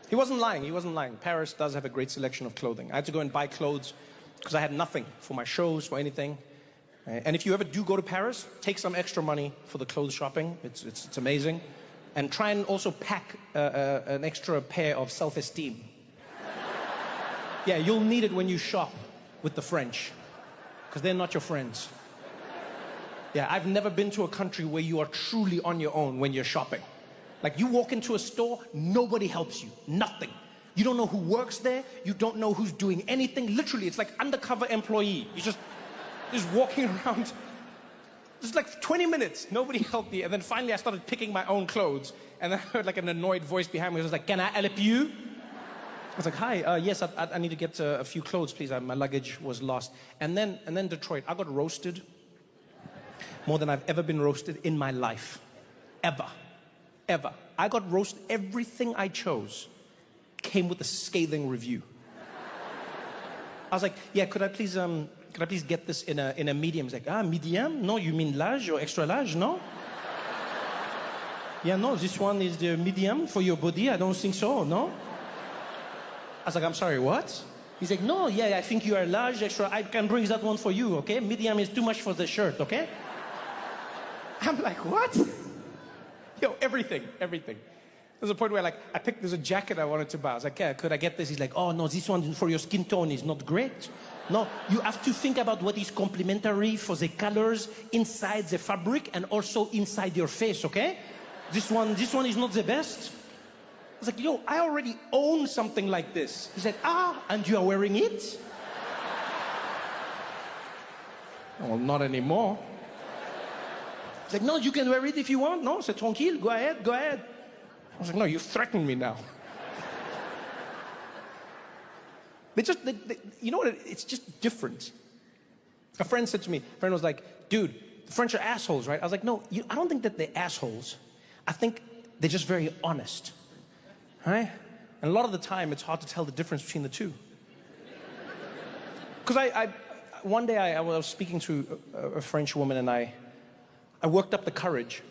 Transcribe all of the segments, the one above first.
He wasn't lying. He wasn't lying. Paris does have a great selection of clothing. I had to go and buy clothes because I had nothing for my shows, for anything. And if you ever do go to Paris, take some extra money for the clothes shopping. It's amazing. And try and also pack an extra pair of self-esteem. Yeah, you'll need it when you shop with the French, because they're not your friends. Yeah, I've never been to a country where you are truly on your own when you're shopping. Like, you walk into a store, nobody helps you, nothing. You don't know who works there, you don't know who's doing anything. Literally, it's like undercover employee. You just walking around. Just like 20 minutes, nobody helped me. And then finally I started picking my own clothes. And then I heard like an annoyed voice behind me. It was like, "Can I help you?" I was like, "Hi, yes, I need to get a few clothes, please. My luggage was lost." And then Detroit, I got roasted more than I've ever been roasted in my life. Ever. I got roasted. Everything I chose came with a scathing review. I was like, "Yeah, could I please get this in a medium?" He's like, medium? No, you mean large or extra large, no? Yeah, no, this one is the medium for your body. I don't think so, no? I was like, "I'm sorry, what?" He's like, "No, yeah, I think you are large, extra. I can bring that one for you, okay? Medium is too much for the shirt, okay?" I'm like, "What?" Yo, everything. There's a point where there's a jacket I wanted to buy. I was like, "Yeah, could I get this?" He's like, "Oh, no, this one for your skin tone is not great. No, you have to think about what is complementary for the colors inside the fabric and also inside your face, okay? This one is not the best." I was like, "Yo, I already own something like this." He said, "And you are wearing it?" Well, not anymore. He's like, "No, you can wear it if you want. No, c'est tranquille, go ahead. I was like, "No, you threaten me now." They you know what, it's just different. A friend said to me, a friend was like, "Dude, the French are assholes, right?" I was like, "No, I don't think that they're assholes. I think they're just very honest, right? And a lot of the time, it's hard to tell the difference between the two." Because one day I was speaking to a French woman, and I worked up the courage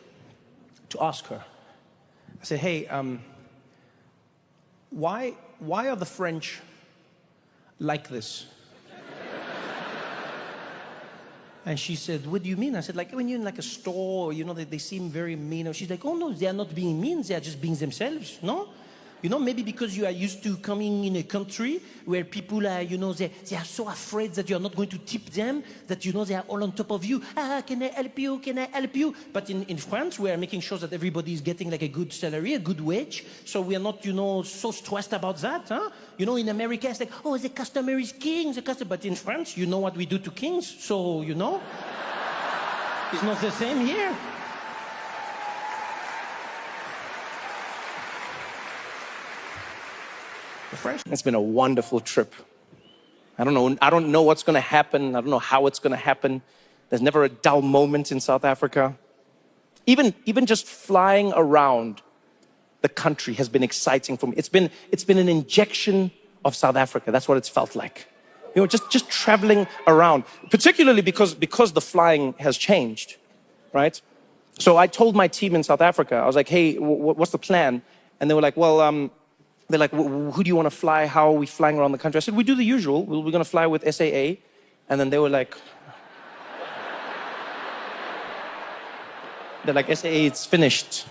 to ask her. I said, "Hey, why are the French like this?" And she said, "What do you mean?" I said, "Like when you're in like a store, they seem very mean." She's like, "Oh no, they are not being mean, they are just being themselves, no? Maybe because you are used to coming in a country where people are, they are so afraid that you are not going to tip them, that, they are all on top of you. Can I help you? Can I help you?" But in France, we are making sure that everybody is getting like a good salary, a good wage. So we are not, so stressed about that, huh? In America, it's like, "Oh, the customer is king, But in France, you know what we do to kings. So, it's not the same here. It's been a wonderful trip. I don't know what's going to happen. I don't know how it's going to happen. There's never a dull moment in South Africa. Even just flying around the country has been exciting for me. It's been an injection of South Africa. That's what it's felt like. Just traveling around, particularly because the flying has changed, right? So I told my team in South Africa, I was like, "Hey, what's the plan?" And they were like, "Well, they're like, who do you want to fly? How are we flying around the country?" I said, "We do the usual. We're going to fly with SAA." And then they were like, "SAA, it's finished."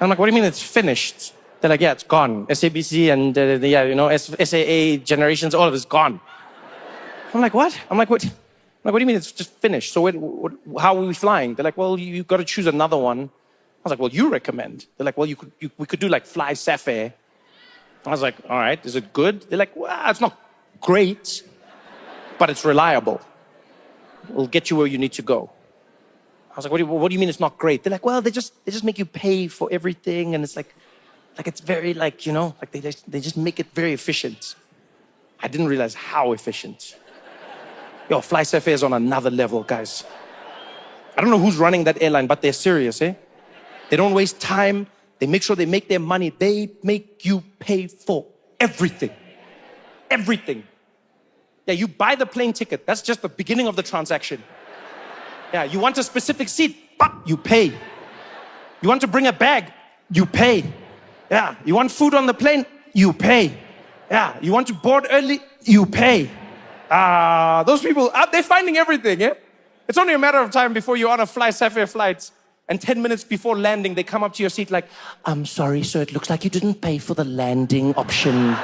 I'm like, "What do you mean it's finished?" They're like, "Yeah, it's gone. SABC and SAA generations, all of it's gone." I'm like, "What?" I'm like, "What? What do you mean it's just finished? So how are we flying?" They're like, "Well, you've got to choose another one." I was like, "Well, you recommend." They're like, "Well, we could do like Fly Safair." I was like, "All right, is it good?" They're like, "Well, it's not great, but it's reliable. We'll get you where you need to go." I was like, what do you mean it's not great?" They're like, "Well, they just make you pay for everything, and it's like it's very they just make it very efficient." I didn't realize how efficient. Yo, Fly Safair is on another level, guys. I don't know who's running that airline, but they're serious, eh? They don't waste time. They make sure they make their money. They make you pay for everything. Everything. Yeah, you buy the plane ticket. That's just the beginning of the transaction. Yeah, you want a specific seat, you pay. You want to bring a bag, you pay. Yeah, you want food on the plane? You pay. Yeah, you want to board early? You pay. Those people, they're finding everything, yeah? It's only a matter of time before you're on a Satire flight, and 10 minutes before landing, they come up to your seat like, I'm sorry, sir, it looks like you didn't pay for the landing option.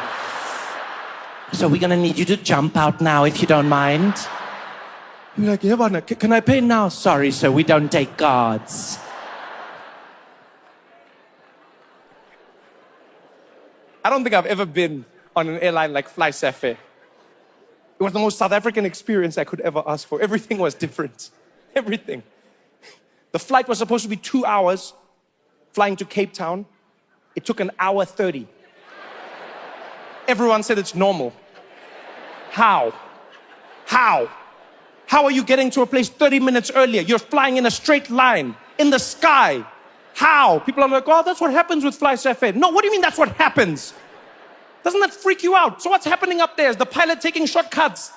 So we're gonna need you to jump out now if you don't mind. You're like, yeah, but can I pay now? Sorry, sir, we don't take cards. I don't think I've ever been on an airline like Satire. It was the most South African experience I could ever ask for. Everything was different. Everything. The flight was supposed to be 2 hours flying to Cape Town. It took 1 hour 30. Everyone said it's normal. How? How? How are you getting to a place 30 minutes earlier? You're flying in a straight line, in the sky. How? People are like, oh, that's what happens with Satire. No, what do you mean that's what happens? Doesn't that freak you out? So what's happening up there? Is the pilot taking shortcuts?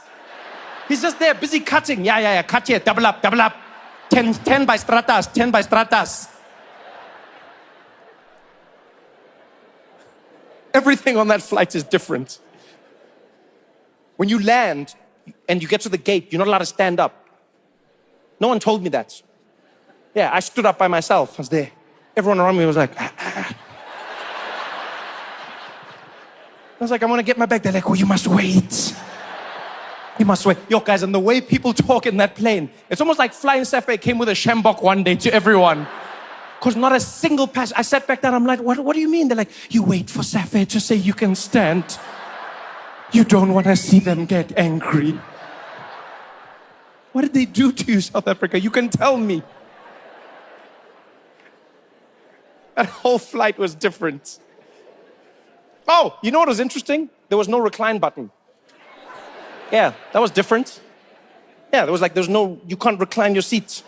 He's just there, busy cutting. Yeah, cut here, double up. 10 by stratas, 10 by stratas. Everything on that flight is different. When you land and you get to the gate, you're not allowed to stand up. No one told me that. Yeah, I stood up by myself. I was there. Everyone around me was like, I was like, I want to get my bag. They're like, oh, you must wait. You must wait. Yo, guys, and the way people talk in that plane, it's almost like flying Satire came with a shambok one day to everyone. Because not a single passenger. I sat back down, I'm like, what do you mean? They're like, you wait for Satire to say you can stand. You don't want to see them get angry. What did they do to you, South Africa? You can tell me. That whole flight was different. Oh, you know what was interesting? There was no recline button. Yeah, that was different. Yeah, there's no, you can't recline your seat.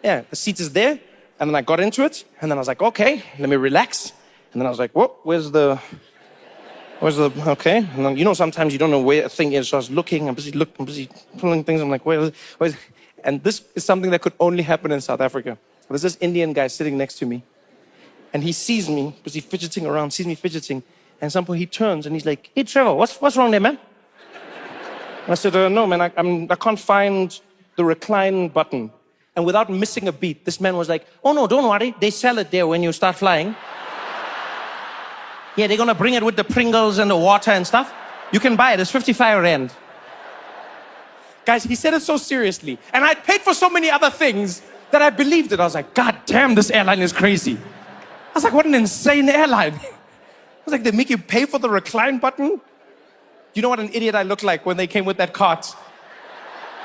Yeah, the seat is there. And then I got into it. And then I was like, okay, let me relax. And then I was like, whoa, where's the, okay. And then, you know, sometimes you don't know where a thing is. So I was looking, I'm busy pulling things. I'm like, where's, and this is something that could only happen in South Africa. There's this Indian guy sitting next to me. And he sees me, because he's fidgeting around, sees me fidgeting. And at some point he turns and he's like, hey, Trevor, what's wrong there, man? And I said, no, man, I can't find the recline button. And without missing a beat, this man was like, oh, no, don't worry. They sell it there when you start flying. Yeah, they're going to bring it with the Pringles and the water and stuff. You can buy it. It's 55 Rand. Guys, he said it so seriously. And I'd paid for so many other things that I believed it. I was like, God damn, this airline is crazy. I was like, what an insane airline. I was like, they make you pay for the recline button? You know what an idiot I looked like when they came with that cart?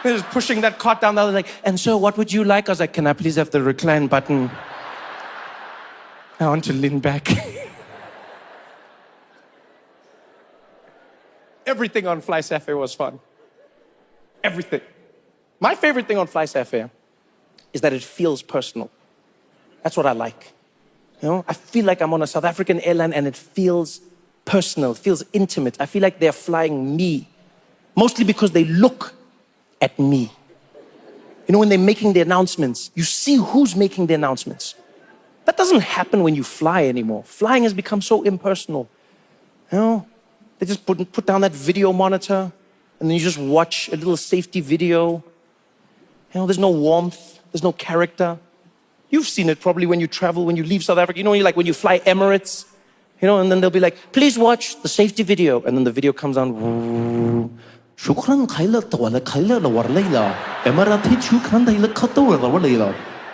They were just pushing that cart down. I was like, and so what would you like? I was like, can I please have the recline button? I want to lean back. Everything on Satire was fun. Everything. My favorite thing on Satire is that it feels personal. That's what I like. You know, I feel like I'm on a South African airline and it feels personal, feels intimate. I feel like they're flying me, mostly because they look at me. You know, when they're making the announcements, you see who's making the announcements. That doesn't happen when you fly anymore. Flying has become so impersonal. You know, they just put down that video monitor and then you just watch a little safety video. You know, there's no warmth, there's no character. You've seen it probably when you travel, when you leave South Africa. You know, when you fly Emirates, you know, and then they'll be like, please watch the safety video. And then the video comes on. شكرا خيلة ولا خيلة لورليلا إماراتي شكرا ليلا كتور لورليلا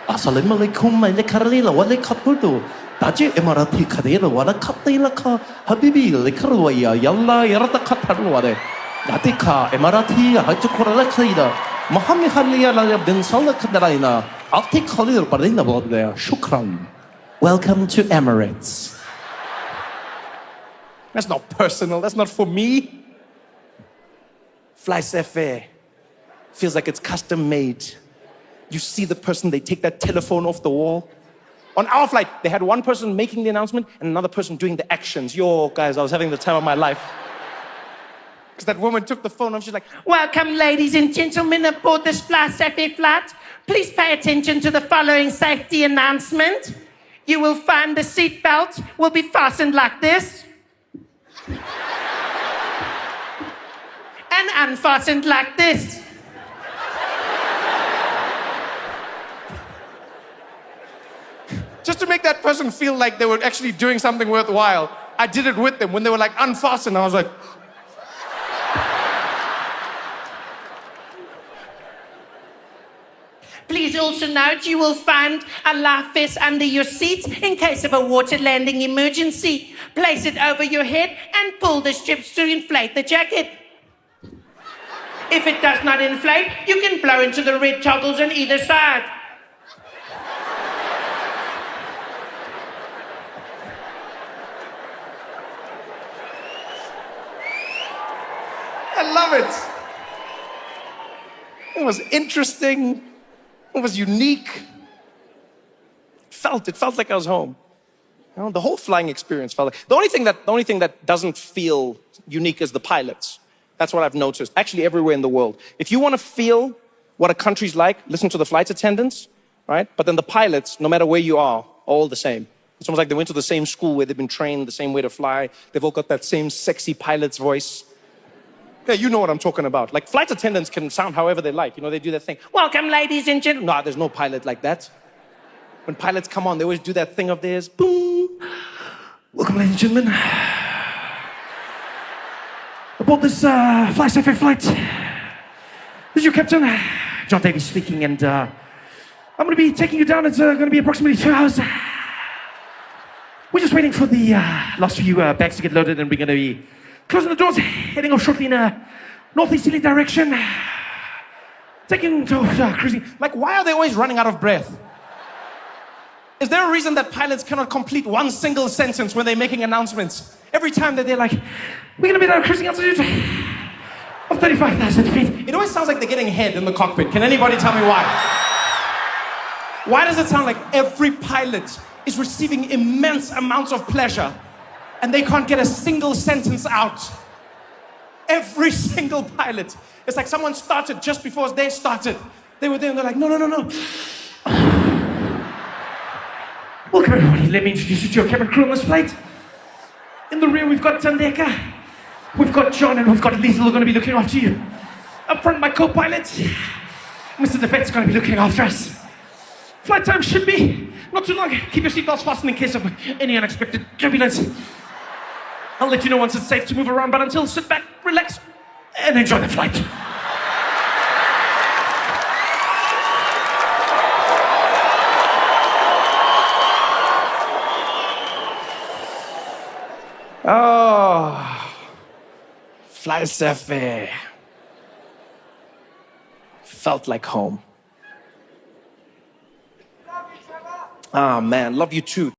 السلام عليكم ما لكرليلا ولا كتور تاجي إماراتي كديلا ولا كتيلا كا حبيبي لكرلويا يلا يرد كترلوه ناتي إماراتي هجكور لكيلا محمد خليا لا بنصل كدراينا أعطيك خليل بردينا بوديا شكرا. Welcome to Emirates. That's not personal. That's not for me. Satire feels like it's custom made. You see the person, they take that telephone off the wall. On our flight, they had one person making the announcement and another person doing the actions. Yo, guys, I was having the time of my life. Because that woman took the phone and she's like, welcome, ladies and gentlemen, aboard this Satire flight. Please pay attention to the following safety announcement. you will find the seatbelt will be fastened like this. And unfastened like this. Just to make that person feel like they were actually doing something worthwhile, I did it with them. When they were like unfastened, I was like... Please also note you will find a life vest under your seat in case of a water landing emergency. Place it over your head and pull the strips to inflate the jacket. If it does not inflate, you can blow into the red toggles on either side. I love it. It was interesting. It was unique. It felt like I was home. You know, the whole flying experience felt like... The only thing that doesn't feel unique is the pilots. That's what I've noticed. Actually, everywhere in the world. If you want to feel what a country's like, listen to the flight attendants, right? But then the pilots, no matter where you are all the same. It's almost like they went to the same school where they've been trained the same way to fly. They've all got that same sexy pilot's voice. Yeah, you know what I'm talking about. Like, flight attendants can sound however they like. You know, they do that thing. Welcome, ladies and gentlemen. No, there's no pilot like that. When pilots come on, they always do that thing of theirs. Boom. Welcome, ladies and gentlemen. Aboard this Fly Satire flight. This is your captain, John Davies speaking, and I'm going to be taking you down. It's going to be approximately 2 hours. We're just waiting for the last few bags to get loaded, and we're going to be closing the doors, heading off shortly in a northeasterly direction. Taking to cruising. Like, why are they always running out of breath? Is there a reason that pilots cannot complete one single sentence when they're making announcements? Every time that they're like, we're going to be at a cruising altitude of 35,000 feet. It always sounds like they're getting head in the cockpit. Can anybody tell me why? Why does it sound like every pilot is receiving immense amounts of pleasure and they can't get a single sentence out? Every single pilot. It's like someone started just before they started. They were there and they're like, no. Welcome, everybody. Let me introduce you to your cabin crew on this flight. In the rear, we've got Tandeka, we've got John, and we've got Liesl who are going to be looking after you. Up front, my co-pilot, Mr. DeVet's going to be looking after us. Flight time should be not too long. Keep your seatbelts fastened in case of any unexpected turbulence. I'll let you know once it's safe to move around, but until, sit back, relax, and enjoy the flight. Oh, Fly Satire. Felt like home. Ah, man, love you too.